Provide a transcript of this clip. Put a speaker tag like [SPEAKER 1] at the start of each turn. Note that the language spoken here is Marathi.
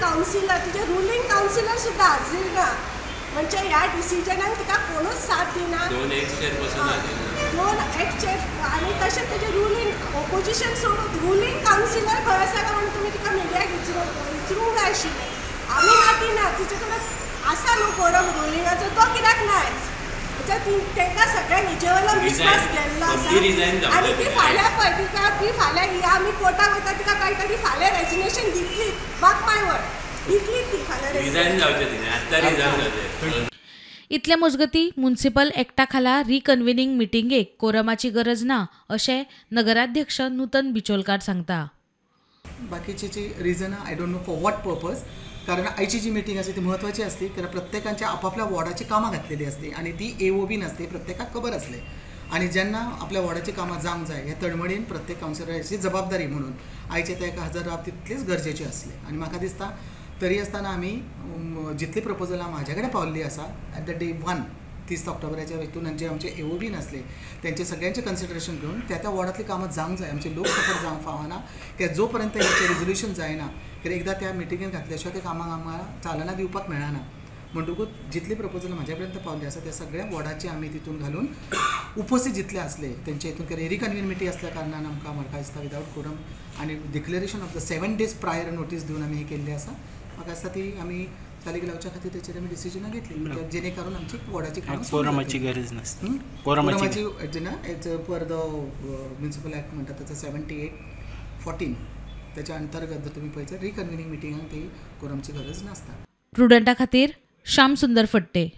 [SPEAKER 1] काउन्सिलर तुझे रुलींग काउन्सिलर सुद्धा हाजीर ना, म्हणजे ह्या डिसिजनाक तिका कोणूच साथ दिना.
[SPEAKER 2] 2 एक्स चेअरपर्सन
[SPEAKER 1] आणि तशेंच तेजे रुलींग ऑपोजिशन सोडून रुलींग काउन्सिलर खंय आसा काय म्हणून तुमी तिका मिडियाक विचारूंक जाय आशिल्लें. आमी माती ना तिचे कडेन आसा न्हू कोरम रुलिंगाचो, तो कित्याक ना तांकां सगळ्यांक हेजे वयलो विश्वास गेल्लो आसा. आनी ती फाल्यां पळय ती फाल्यां या आमी कोर्टाक वयता तिका कळटा ती फाल्यां रेजिग्नेशन दितली, बाक माय वर्ड दितली ती फाल्यां
[SPEAKER 2] रिजायन जावचें तिणें आत्तां रिजायन जावचें.
[SPEAKER 3] इतले मजगतीं म्युनिसिपल एक्टा खाला रिकन्व्हिनिंग मिटिंगेक कोरमाची गरज ना अशें नगराध्यक्ष नूतन बिचोलकार सांगता.
[SPEAKER 4] बाकीची जी रिजनां I don't know for what purpose, कारण आयची जी मिटींग असते ती महत्त्वाची असते, कारण प्रत्येकांच्या आपापल्या वॉर्डाची कामां घातलेली असते आणि ती AO बी नसते, प्रत्येकाक खबर असले. आणि जेन्ना आपल्या वॉर्डाची कामां जावंक जाय हे तळमळीन प्रत्येक कावन्सिलराची जबाबदारी म्हणून आयचे तेका हजर रावप तितलेच गरजेचे असले. आणि म्हाका दिसता तरी आसतना आमी जितली प्रपोजलां म्हाज्या कडेन पावल्ली आसा ॲट द डे 1 30 ऑक्टोबराच्या हेतून जे आमचे AO बी नासले त्यांचे सगळ्यांचे कन्सिडरेशन घेऊन त्या वॉर्डातली कामां जावंक जाय. आमचे लोक सपोर्ट जावंक फावना की जो पर्यंत हेचे रिजोल्युशन जायना कित्याक एकदा त्या मिटिंगेन घातल्या शिवाय ते कामाक आमकां चालना दिवपाक मेळना. म्हणटकूच जितली प्रपोजल म्हाज्या पर्यंत पावल्ली आसा त्या सगळ्या वॉर्डाचे आमी तितून घालून उपस्थित जितले असले तेंचे हितून रिकन्व्हिनिमिटी असल्या कारणान आमकां म्हाका दिसता विदावट कोरम आणि declaration of the 7 days prior notice दिवन आमी हे केल्ली आसा. म्हाका दिसता ती आमी चालीक लावच्या खातीर तेचेर आमी डिसिजनां घेतली जेणे करून आमची वॉर्डाची
[SPEAKER 5] कोरमाची गरज नासता.
[SPEAKER 4] कोरमाची पर द म्युनिसिपल एक्ट म्हणटा त्याचा 78-14 त्याच्या अंतर्गत जर तुम्ही पळयत रिकन्व्हिनिंग मिटिंगाक ती कोरमची गरज नासता.
[SPEAKER 3] प्रुडंटा खातीर श्याम सुंदर फडते.